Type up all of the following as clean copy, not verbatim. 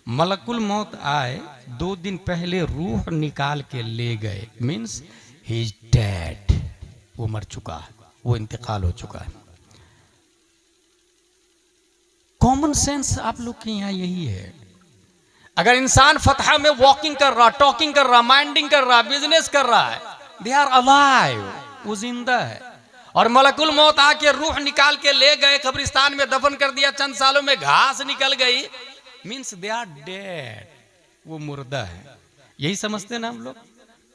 मलकुल मौत आए 2 दिन पहले रूह निकाल के ले गए, मीन्स ही इज डेड, वो मर चुका है, वो इंतकाल हो चुका है। कॉमन सेंस आप लोग के यहाँ यही है। अगर इंसान फतह में वॉकिंग कर रहा, टॉकिंग कर रहा, माइंडिंग कर रहा, बिजनेस कर रहा है, दे आर अलाइव, वो जिंदा है। और मलकुल मौत आके रूह निकाल के ले गए, कब्रिस्तान में दफन कर दिया, चंद सालों में घास निकल गई, मीन्स दे आर डेड, वो मुर्दा है। यही समझते हैं ना हम लोग।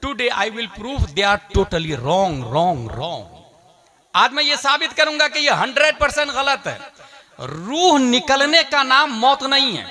Today I will prove they are totally wrong wrong wrong. आज मैं ये साबित करूंगा कि ये 100% गलत है। रूह निकलने का नाम मौत नहीं है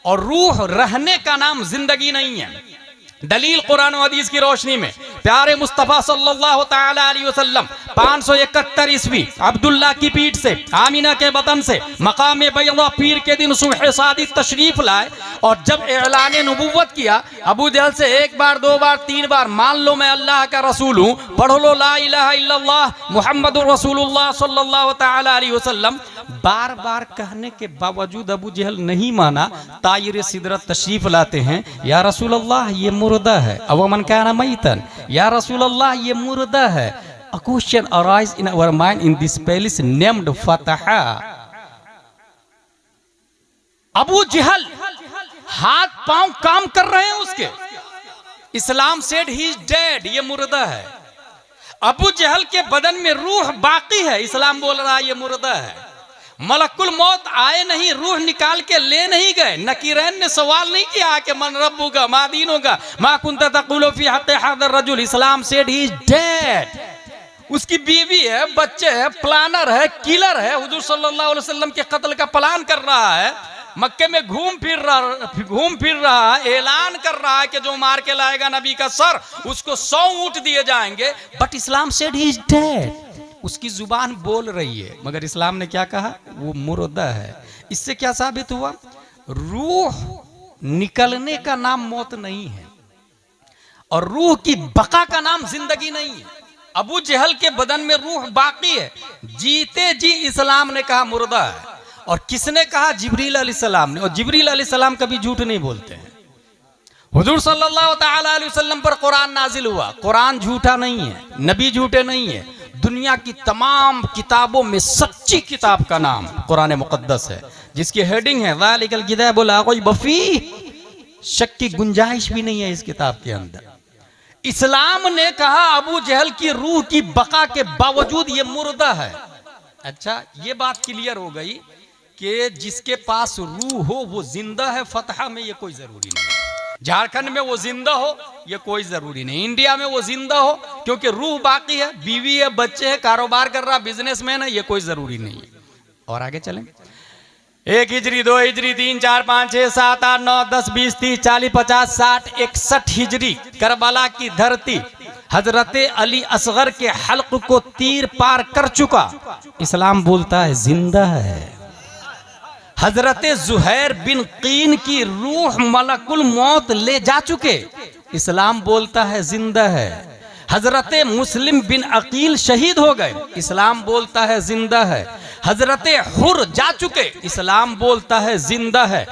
और रूह रहने का नाम जिंदगी नहीं है। दलील कुरान और हदीस की रोशनी में प्यारे मुस्तफा सल्लल्लाहु तआला अलैहि वसल्लम 571 ईस्वी अब्दुल्ला की पीठ से, आमिना के बतन से मकाम बैदा पीर के दिन सुबह सादिक तशरीफ लाए और जब ऐलान नबुव्वत किया, अबू जहल से 1 बार 2 बार 3 बार मान लो मैं अल्लाह का रसूल हूँ, पढ़ लो ला इलाहा इल्लल्लाह मुहम्मदुर रसूलुल्लाह सल्लल्लाहु तआला अलैहि वसल्लम, बार बार कहने के बावजूद अबू जहल नहीं माना। तायिर सिदरत तशरीफ लाते हैं, या रसूल अल्लाह ये मुर्दा है, अवमन काना मैतन, या रसूल अल्लाह ये मुर्दा है। A question arise in our mind in this palace named Fataha. Abu जहल हाथ पांव काम कर रहे हैं उसके। इस्लाम सेड ही इज डेड, ये मुर्दा है। अबू जहल के बदन में रूह बाकी है, इस्लाम बोल रहा है ये मुर्दा है। मलकुल मौत आए नहीं, रूह निकाल के ले नहीं गए। नकीरैन ने सवाल नहीं किया कि मन रब्बुका मा दीनुका मा कुंता तक़ूलु फी हक़्क़ि हाज़ा रजुल। इस्लाम सेड ही इज डेड। उसकी बीवी है, बच्चे हैं, प्लानर है, किलर है, हुजूर सल्लल्लाहु अलैहि वसल्लम के कत्ल का प्लान कर रहा है, मक्के में घूम फिर रहा है, ऐलान कर रहा है कि जो मार के लाएगा नबी का सर उसको 100 ऊंट दिए जाएंगे। But Islam said he is dead. उसकी जुबान बोल रही है मगर इस्लाम ने क्या कहा, वो मुर्दा है। इससे क्या साबित हुआ, रूह निकलने का नाम मौत नहीं है और रूह की बका का नाम जिंदगी नहीं है। अबू जहल के बदन में रूह बाकी है, जीते जी इस्लाम ने कहा मुर्दा है। और किसने कहा, जिब्रील अलैहिस्सलाम ने। और जिब्रील अलैहिस्सलाम कभी झूठ नहीं बोलते हैं। हुजूर सल्लल्लाहु तआला अलैहि वसल्लम पर कुरान नाजिल हुआ, कुरान झूठा नहीं है, नबी झूठे नहीं है। दुनिया की तमाम किताबों में सच्ची किताब का नाम कुरान मुकद्दस है, जिसकी हेडिंग है ज़ालिकल किताबु ला रैब फीह। शक की गुंजाइश भी नहीं है इस किताब के अंदर। इस्लाम ने कहा अबू जहल की रूह की बका के बावजूद ये मुर्दा है। अच्छा, ये बात क्लियर हो गई कि जिसके पास रूह हो वो जिंदा है। फतहा में ये कोई जरूरी नहीं, झारखंड में वो जिंदा हो ये कोई जरूरी नहीं, इंडिया में वो जिंदा हो क्योंकि रूह बाकी है, बीवी है, बच्चे हैं, कारोबार कर रहा, बिजनेसमैन है, ये कोई जरूरी नहीं है। और आगे चलें। 1 हिजरी 2 हिजरी 3 4 5 6 7 8 9 10 20 30 40 50 60 61 हिजरी करबला की धरती हजरत अली असगर के हल्क को तीर पार कर चुका। इस्लाम बोलता है जिंदा है। हजरत जुहैर बिन कीन की रूह मलकुल मौत ले जा चुके, इस्लाम बोलता है जिंदा है। हजरत मुस्लिम बिन अकील शहीद हो गए, इस्लाम बोलता है जिंदा है। हजरत हुर जा चुके, इस्लाम बोलता है जिंदा है।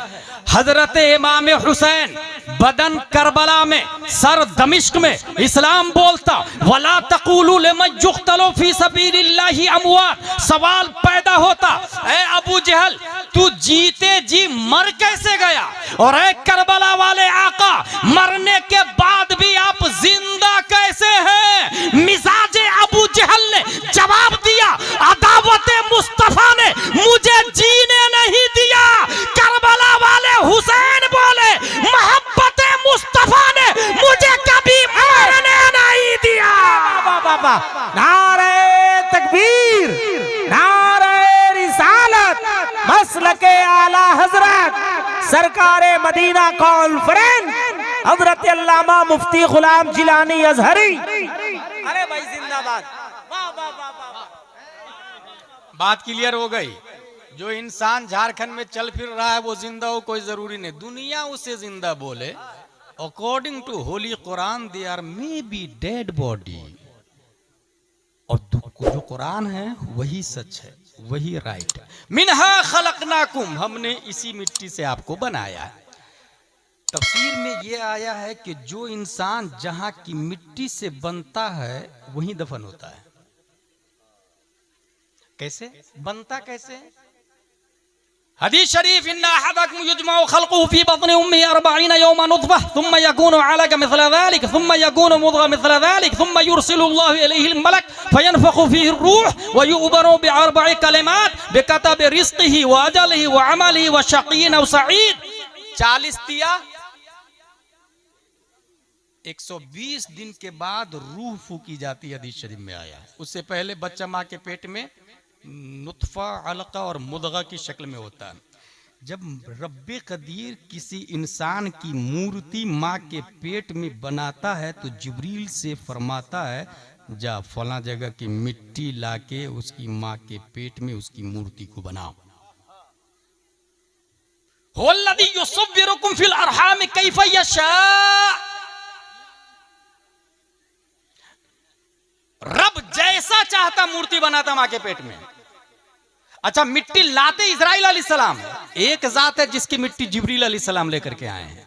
हजरत इमाम हुसैन बदन करबला में, सर दमिश्क में, इस्लाम बोलता वला तक़ूलू लिमन युक़्तलू फी सबीलिल्लाहि अमवात। सवाल पैदा होता, ए अबू जहल तू जीते जी मर कैसे गया, और ए करबला वाले आका मरने के बाद भी आप जिंदा कैसे हैं। मिजाजे अबू जहल ने जवाब दिया, अदावत मुस्तफा ने मुझे जीने नहीं दिया। करबला वाले हुसैन बोले, मोहब्बत मुस्तफा ने मुझे कभी मरने नहीं दिया। नारे तकबीर, नारे रिसालत, मसलके आला हजरत सरकारे मदीना कॉन्फ्रेंस हजरत अल्लामा मुफ्ती गुलाम जिलानी अजहरी। अरे भाई जिंदाबाद। वाह वाह वाह वाह। बात क्लियर हो गई। जो इंसान झारखंड में चल फिर रहा है वो जिंदा हो कोई जरूरी नहीं, दुनिया उसे जिंदा बोले। According to holy Quran they are may be dead body. और जो कुरान है वही सच है, वही राइट है। मिन्हा खलकनाकुम, हमने इसी मिट्टी से आपको बनाया है। तफसीर में ये आया है कि जो इंसान जहां की मिट्टी से बनता है वहीं दफन होता है। कैसे बनता, कैसे? हदीस शरीफ, इन्ना अहदकुम युजमअु खल्क़ुहु फी बत्नि उम्मिही 40 यौमन नुत्फ़ह थुम्मा यकूनु अलक़ मिस्ल ज़ालिक थुम्मा यकूनु मुद्ग़ह मिस्ल ज़ालिक थुम्मा युरसिलुल्लाहु इलैहिल मलक फयनफ़ख़ु फ़ीहि रूह व युअमरु बिअरबइ कलिमात बिकतबि रिज़्क़िही व अजलिही व अमलिही व शक़िय्युन अव सईद। 40 तिया 120 दिन के बाद रूह फूकी जाती है, हदीस शरीफ में आया है। उससे पहले बच्चा माँ के पेट में नुत्फा, अलका और मुदगा की शक्ल में होता है। जब रब्बे कदीर किसी इंसान की मूर्ति माँ के पेट में बनाता है तो जिब्रील से फरमाता है, जा फला जगह की मिट्टी लाके उसकी माँ के पेट में उसकी मूर्ति को बनाओ। हुवल्लज़ी युसव्विरुकुम फिल अरहाम कैफ़ यशा। रब जैसा चाहता मूर्ति बनाता मां के पेट में। अच्छा, मिट्टी लाते इस्राइल अलैहिस्सलाम, एक जात है जिसकी मिट्टी जिब्रील अलैहिस्सलाम लेकर के आए हैं,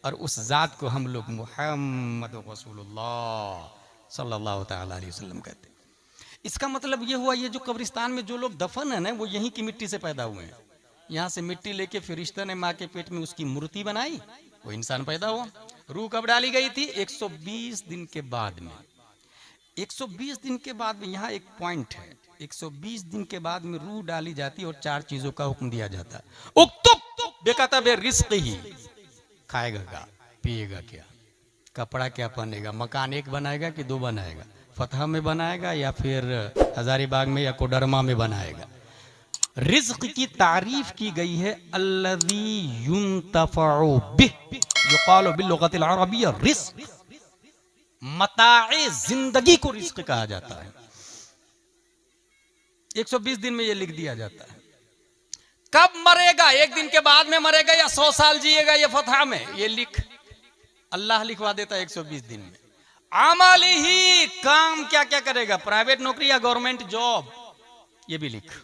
और उस जात को हम लोग मुहम्मद रसूलुल्लाह सल्लल्लाहु तआला अलैहि वसल्लम कहते हैं। इसका मतलब ये हुआ, ये जो कब्रिस्तान में जो लोग दफन है ना, वो यहीं की मिट्टी से पैदा हुए हैं। यहाँ से मिट्टी लेके फरिश्ता ने माँ के पेट में उसकी मूर्ति बनाई, वो इंसान पैदा हुआ। रूह कब डाली गई थी? 120 दिन के बाद में। 120 दिन के बाद में यहाँ एक पॉइंट है, 120 दिन के बाद में रूह डाली जाती है और 4 चीजों का हुक्म दिया जाता है। उक्तुब बेकतबे रिज़्क़िही, खाएगा क्या, पिएगा क्या, कपड़ा क्या पहनेगा, मकान एक बनाएगा कि 2 बनाएगा, फतह में बनाएगा या फिर हजारीबाग में या कोडरमा में बनाएगा। रिज़्क़ की तारीफ की गई है, अल्लज़ी युंतफ़अु बिह युक़ालु बिल्लुग़तिल अरबिय्या रिज़्क़। मताए जिंदगी को रिज़्क़ कहा जाता है। 120 दिन में ये लिख दिया जाता है। कब मरेगा, 1 दिन के बाद में मरेगा या 100 साल जिएगा, ये फतह में ये लिख, अल्लाह लिखवा देता है 120 दिन में। आमाली ही, काम क्या क्या करेगा, प्राइवेट नौकरी या गवर्नमेंट जॉब, ये भी लिख।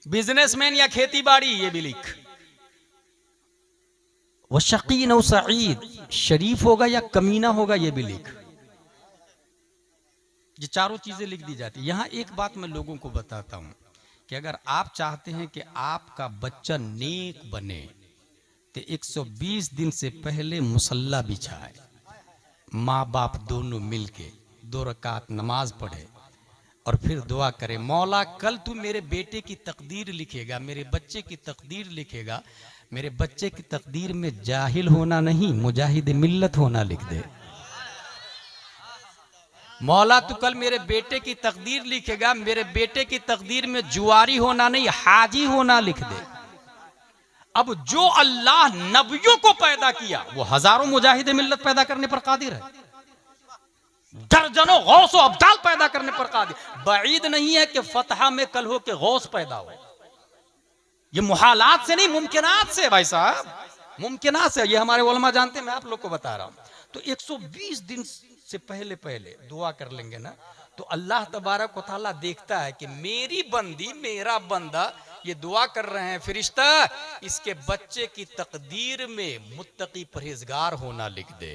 बिजनेसमैन या खेती बाड़ी, ये भी लिख। वह शकीन और सईद, शरीफ होगा या कमीना होगा, ये भी लिख। ये 4 चीजें लिख दी जाती है। यहां एक बात मैं लोगों को बताता हूं कि अगर आप चाहते हैं कि आपका बच्चा नेक बने तो 120 दिन से पहले मुसल्ला बिछाए, माँ बाप दोनों मिलके 2 रकात नमाज पढ़े और फिर दुआ करे, मौला कल तू मेरे बेटे की तकदीर लिखेगा, मेरे बच्चे की तकदीर लिखेगा, मेरे बच्चे की तकदीर में जाहिल होना नहीं, मुजाहिद मिल्लत होना लिख दे। मौला तू कल मेरे बेटे की तकदीर लिखेगा, मेरे बेटे की तकदीर में जुआरी होना नहीं, हाजी होना लिख दे। अब जो अल्लाह नबियों को पैदा किया वो हजारों मुजाहिद मिल्लत पैदा करने पर कादिर है, दर्जनों गौस और अब्दाल पैदा करने पर कादिर। बईद नहीं है कि फतहा में कल हो के गौस पैदा हो, ये मुहालात से नहीं, मुमकिनात से भाई साहब, मुमकिनात से। ये हमारे उलमा जानते हैं, मैं आप लोग को बता रहा हूं। तो 120 दिन से पहले दुआ कर लेंगे ना, तो अल्लाह तबारक व तआला देखता है कि मेरी बंदी, मेरा बंदा ये दुआ कर रहे हैं, फरिश्ता इसके बच्चे की तकदीर में मुत्तकी परहेजगार होना लिख दे,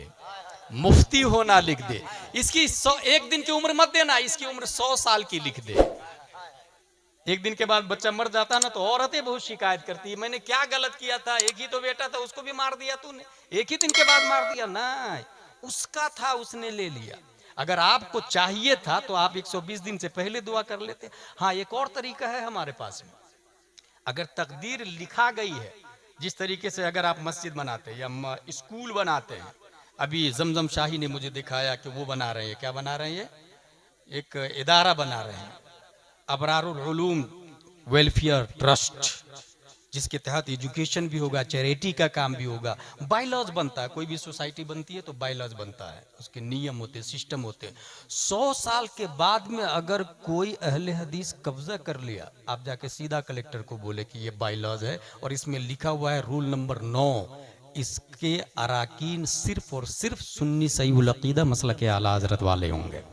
मुफ्ती होना लिख दे। इसकी 1 दिन की उम्र मत देना, इसकी उम्र 100 साल की लिख दे। 1 दिन के बाद बच्चा मर जाता ना तो औरतें बहुत शिकायत करती है, मैंने क्या गलत किया था, एक ही तो बेटा था, उसको भी मार दिया तूने, 1 ही दिन के बाद मार दिया। ना, उसका था, उसने ले लिया। अगर आपको चाहिए था तो आप 120 दिन से पहले दुआ कर लेते। हाँ, एक और तरीका है हमारे पास में, अगर तकदीर लिखा गई है, जिस तरीके से अगर आप मस्जिद बनाते हैं या स्कूल बनाते हैं, अभी जमजम शाही ने मुझे दिखाया कि वो बना रहे हैं, क्या बना रहे हैं, एक इदारा बना रहे हैं, अबरारुल उलूम वेलफेयर ट्रस्ट, जिसके तहत एजुकेशन भी होगा, चैरिटी का काम भी होगा, बायलॉज बनता है। कोई भी सोसाइटी बनती है तो बायलॉज बनता है, उसके नियम होते हैं, सिस्टम होते हैं। 100 साल के बाद में अगर कोई अहले हदीस कब्जा कर लिया, आप जाके सीधा कलेक्टर को बोले कि ये बायलॉज है और इसमें लिखा हुआ है रूल नंबर 9, इसके अराकीन सिर्फ और सिर्फ सुन्नी सहीहुल अकीदा मसलक आला हजरत वाले होंगे।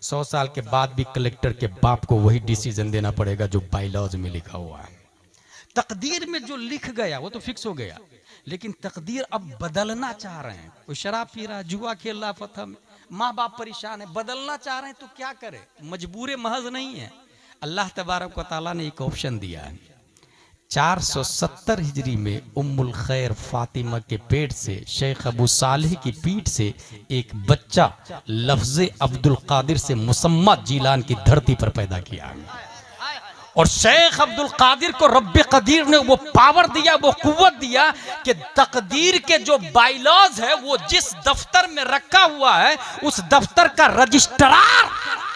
100 साल के बाद भी कलेक्टर के बाप को वही डिसीजन देना पड़ेगा जो बायलॉज में लिखा हुआ है। तकदीर में जो लिख गया वो तो फिक्स हो गया, लेकिन तकदीर अब बदलना चाह रहे हैं। कोई शराब पी रहा है, जुआ खेल रहा, फतह में माँ बाप परेशान है, बदलना चाह रहे हैं तो क्या करे, मजबूर महज नहीं है। अल्लाह तबारक व तआला ने एक ऑप्शन दिया है। 470 हिजरी में उम्मुल खैर फातिमा के पेट से शेख अबू सालेह की पीठ से एक बच्चा लफ्ज़े अब्दुल कादिर से मुसम्मा जीलान की धरती पर पैदा किया। और शेख अब्दुल कादिर को रब्बे कदीर ने वो पावर दिया, वो कुव्वत दिया कि तकदीर के जो बाइलॉज है वो जिस दफ्तर में रखा हुआ है उस दफ्तर का रजिस्ट्रार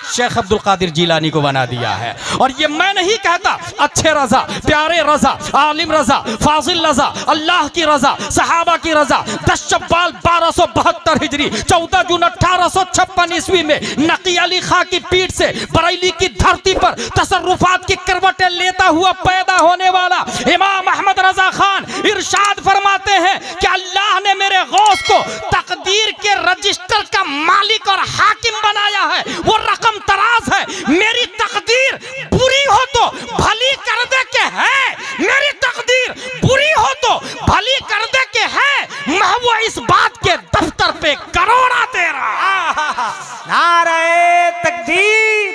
शेख अब्दुल कादिर जीलानी को बना दिया है। और ये मैं नहीं कहता, अच्छे रजा, प्यारे रजा, आलिम रजा, फाजिल रजा, अल्लाह की रजा, सहाबा की रजा 10 शव्वाल 1272 हिजरी 14 जून 1856 ईस्वी में नकी अली खां की पीठ से बरेली की धरती पर तसर्रुफात की करवटें लेता हुआ पैदा होने वाला इमाम अहमद रजा खान इरशाद फरमाते हैं कि अल्लाह ने मेरे गौस को तकदीर के रजिस्टर का मालिक और हाकिम बनाया है। वो रकम तराज है। मेरी तकदीर बुरी हो तो भली कर दे के है, मेरी तकदीर बुरी हो तो भली कर दे के है। मैं वो इस बात के दफ्तर पे करोड़ा दे रहा। नारे तकदीर,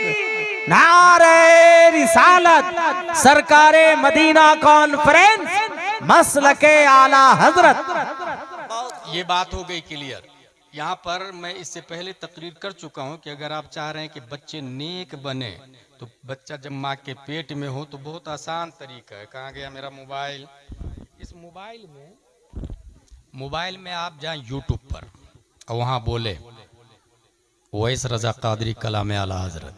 नारे रिसालत, सरकारे मदीना कॉन्फ्रेंस, मसलके आला हजरत। ये बात हो गई क्लियर। यहाँ पर मैं इससे पहले तकरीर कर चुका हूँ कि अगर आप चाह रहे हैं कि बच्चे नेक बने तो बच्चा जब माँ के पेट में हो तो बहुत आसान तरीका है। कहाँ गया मेरा मोबाइल? इस मोबाइल में आप जाएं यूट्यूब पर और वहाँ बोले वैस रजा कादरी कलाम आला हजरत,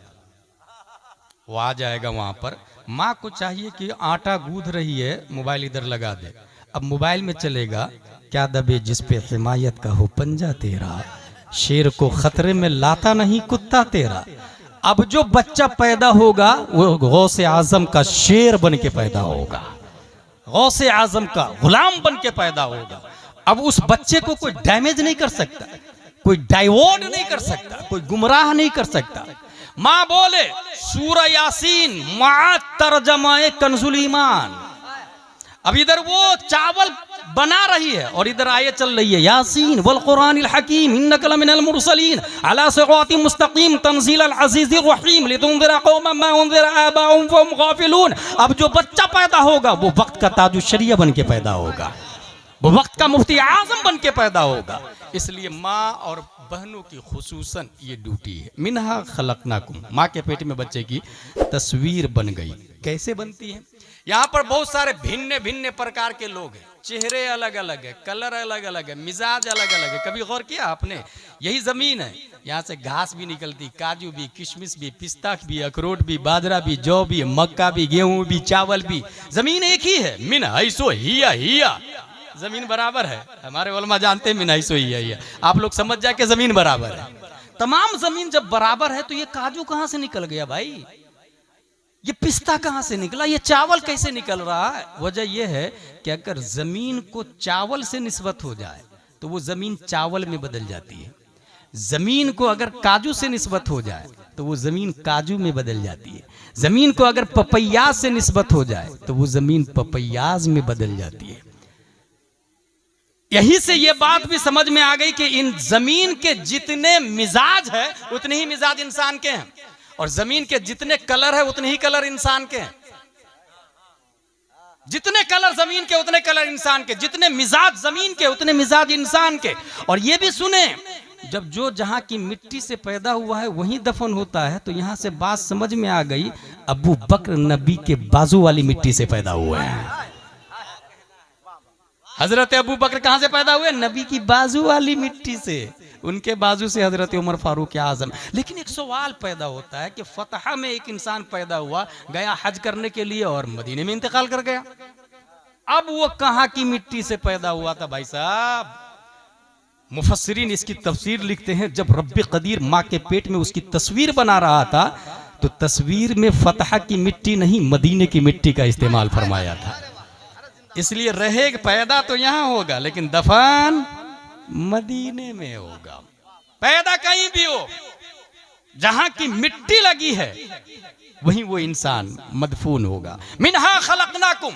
वो आ जाएगा। वहाँ पर माँ को चाहिए कि आटा गूंथ रही है, मोबाइल इधर लगा दे। अब मोबाइल में चलेगा, क्या दबे जिस पे हिमायत का हो पंजा तेरा, शेर को खतरे में लाता नहीं कुत्ता तेरा। अब जो बच्चा पैदा होगा वो गौसे आजम का शेर बन के पैदा होगा, गौसे आजम का गुलाम बन के पैदा होगा। अब उस बच्चे को कोई डैमेज नहीं कर सकता, कोई डाइवर्ट नहीं कर सकता, कोई गुमराह नहीं कर सकता। माँ बोले सूरह यासीन मा तर्जमाए कंजुल ईमान। अब इधर वो चावल बना रही है और इधर आयत चल रही है यासीन वल कुरानिल हकीम इन्नका लमिनल मुरसलीन अला सिरातिम मुस्तकीम तंजीलल अजीजिर रहीम लितुनज़िरा कौमन मा उनज़िरा आबाउहुम फहुम गाफिलून। अब जो बच्चा पैदा होगा वो वक्त का ताजु शरिया बन के पैदा होगा, वो वक्त का मुफ्ती आजम बन के पैदा होगा। इसलिए माँ और बहनों की खुसूसन ये ड्यूटी है। मिनहा खलकनाकुम, माँ के पेट में बच्चे की तस्वीर बन गई। कैसे बनती है? यहाँ पर बहुत सारे भिन्न भिन्न प्रकार के लोग हैं, चेहरे अलग अलग है, कलर अलग अलग है, मिजाज अलग अलग है। कभी गौर किया आपने? यही जमीन है, यहाँ से घास भी निकलती, काजू भी, किशमिश भी, पिस्ता भी, अखरोट भी, बाजरा भी, जौ भी, मक्का भी, गेहूं भी, चावल भी। जमीन एक ही है। मिन हैसो हिया हिया, जमीन बराबर है। हमारे उलमा जानते हैं मिन हैसो हिया हिया। आप लोग समझ जाए कि जमीन बराबर है। तमाम जमीन जब बराबर है तो ये काजू कहाँ से निकल गया भाई? ये पिस्ता कहाँ से निकला? ये चावल कैसे निकल रहा है? वजह यह है कि अगर जमीन को चावल से निस्बत हो जाए तो वो जमीन चावल में बदल जाती है। जमीन को अगर काजू से निस्बत हो जाए तो वो जमीन काजू में बदल जाती है। जमीन को अगर पपैयाज से निस्बत हो जाए तो वो जमीन पपैयाज में बदल जाती है। यही से ये बात भी समझ में आ गई कि इन जमीन के जितने मिजाज है उतने ही मिजाज इंसान के हैं, और जमीन के जितने कलर है उतने ही कलर इंसान के हैं। जितने कलर जमीन के उतने कलर इंसान के, जितने मिजाज जमीन के उतने मिजाज इंसान के। और ये भी सुने, जब जो जहां की मिट्टी से पैदा हुआ है वहीं दफन होता है, तो यहां से बात समझ में आ गई, अबू बकर नबी के बाजू वाली मिट्टी से पैदा हुए हैं। हजरत अबू बकर कहां से पैदा हुए? नबी की बाजू वाली मिट्टी से। उनके बाजू से हजरत उमर फारूक आजम। लेकिन एक सवाल पैदा होता है कि फतह में एक इंसान पैदा हुआ, गया हज करने के लिए और मदीने में इंतकाल कर गया। अब वो कहां की मिट्टी से पैदा हुआ था भाई साहब? मुफस्सिरीन इसकी तफसीर लिखते हैं, जब रब्बे कदीर माँ के पेट में उसकी तस्वीर बना रहा था तो तस्वीर में फतह की मिट्टी नहीं मदीने की मिट्टी का इस्तेमाल फरमाया था। इसलिए रहे पैदा तो यहां होगा लेकिन दफन मदीने में होगा। पैदा कहीं भी हो, जहां की मिट्टी लगी है वहीं वो इंसान मदफून होगा। मिनहा खलकनाकुम,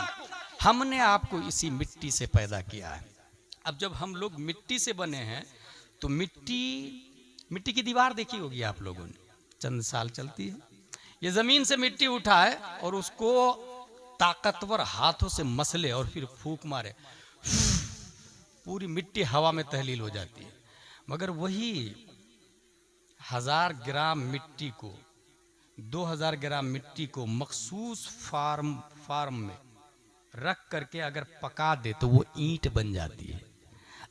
हमने आपको इसी मिट्टी से पैदा किया है। अब जब हम लोग मिट्टी से बने हैं तो मिट्टी की दीवार देखी होगी आप लोगों ने, चंद साल चलती है। ये जमीन से मिट्टी उठाए और उसको ताकतवर हाथों से मसले और फिर फूंक मारे, पूरी मिट्टी हवा में तहलील हो जाती है। मगर वही 1000 ग्राम मिट्टी को, 2000 ग्राम मिट्टी को मखसूस फार्म में रख करके अगर पका दे तो वो ईंट बन जाती है।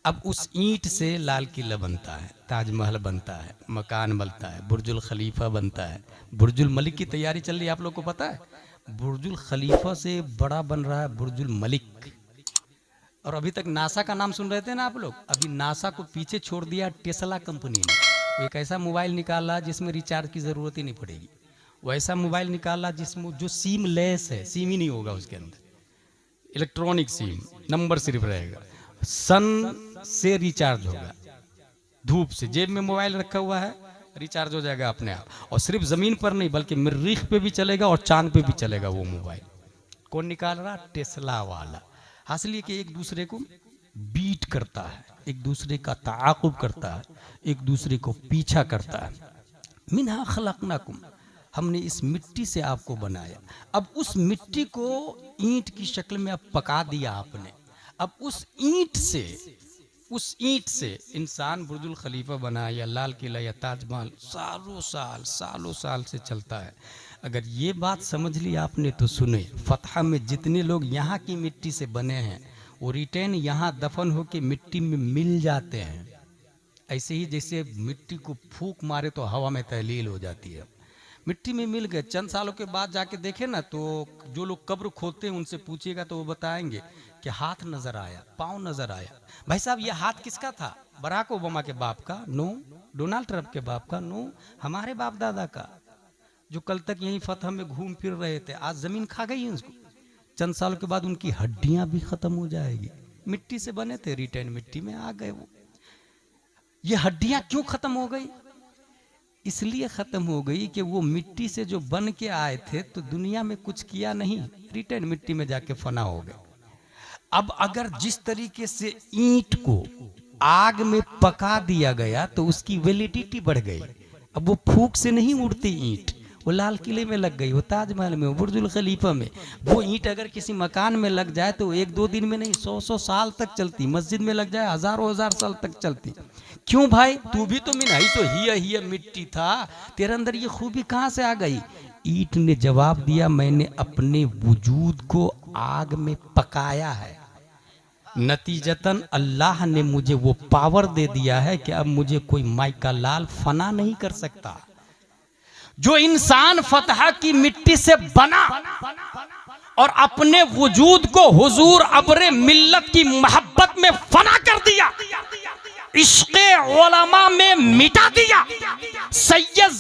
अब उस ईंट से लाल किला बनता है, ताजमहल बनता है, मकान बनता है, बुर्जुल खलीफा बनता है। बुर्जुल मलिक की तैयारी चल रही है, आप लोग को पता है। बुर्जुल खलीफा से बड़ा बन रहा है बुर्जुल मलिक। और अभी तक नासा का नाम सुन रहे थे ना आप लोग, अभी नासा को पीछे छोड़ दिया टेस्ला कंपनी ने। एक ऐसा मोबाइल निकाला जिसमें रिचार्ज की ज़रूरत ही नहीं पड़ेगी। वैसा मोबाइल निकाला जिसमें जो सिम लेस है, सिम ही नहीं होगा उसके अंदर, इलेक्ट्रॉनिक सिम, नंबर सिर्फ रहेगा। सन से रिचार्ज होगा, धूप से, जेब में मोबाइल रखा हुआ है, रिचार्ज हो जाएगा अपने आप। और सिर्फ जमीन पर नहीं बल्कि मरीख पे भी चलेगा और चांद पे भी चलेगा वो मोबाइल। कौन निकाल रहा? टेस्ला वाला। हासिल ये कि एक दूसरे को बीट करता है, एक दूसरे का ताक़ुब करता है, एक दूसरे को पीछा करता है। मिन्हा खलक़नाकुम, हमने इस मिट्टी से आपको बनाया। अब उस मिट्टी को ईंट की शक्ल में अब पका दिया आपने। अब उस ईंट से इंसान बुर्जुल खलीफा बना या लाल किला या ताजमहल सालों साल से चलता है। अगर ये बात समझ ली आपने तो सुने, फतह में जितने लोग यहाँ की मिट्टी से बने हैं वो रिटर्न यहाँ दफन होके मिट्टी में मिल जाते हैं। ऐसे ही जैसे मिट्टी को फूंक मारे तो हवा में तहलील हो जाती है, मिट्टी में मिल गए। चंद सालों के बाद जाके देखे ना तो जो लोग कब्र खोदते हैं उनसे पूछिएगा तो वो बताएंगे कि हाथ नजर आया, पाँव नजर आया। भाई साहब ये हाथ किसका था? बराक ओबामा के बाप का? नो। डोनाल्ड ट्रंप के बाप का? नो। हमारे बाप दादा का, जो कल तक यहीं फतह में घूम फिर रहे थे। आज जमीन खा गई उनको। चंद सालों के बाद उनकी हड्डियां भी खत्म हो जाएगी। मिट्टी से बने थे, रिटर्न मिट्टी में आ गए वो। ये हड्डियां क्यों खत्म हो गई? इसलिए खत्म हो गई कि वो मिट्टी से जो बन के आए थे तो दुनिया में कुछ किया नहीं, रिटर्न मिट्टी में जाके फना हो गए। अब अगर जिस तरीके से ईंट को आग में पका दिया गया तो उसकी वैलिडिटी बढ़ गई। अब वो फूंक से नहीं उड़ती ईंट, वो लाल किले में लग गई, वो ताजमहल में, वो बुर्जुल खलीफा में। वो ईंट अगर किसी मकान में लग जाए तो 1-2 दिन में नहीं 100 साल तक चलती। मस्जिद में लग जाए हज़ार साल तक चलती। क्यों भाई? तू भी तो मिनाई तो ही मिट्टी था, तेरे अंदर ये खूबी कहाँ से आ गई? ईंट ने जवाब दिया, मैंने अपने वजूद को आग में पकाया है। नतीजतन अल्लाह ने मुझे वो पावर दे दिया है कि अब मुझे कोई माइका लाल फना नहीं कर सकता। जो इंसान फतह की मिट्टी से बना और अपने वजूद को हुजूर अब्रे मिल्लत की मोहब्बत में फना कर दिया, इश्क़े उलमा में मिटा दिया, सैयद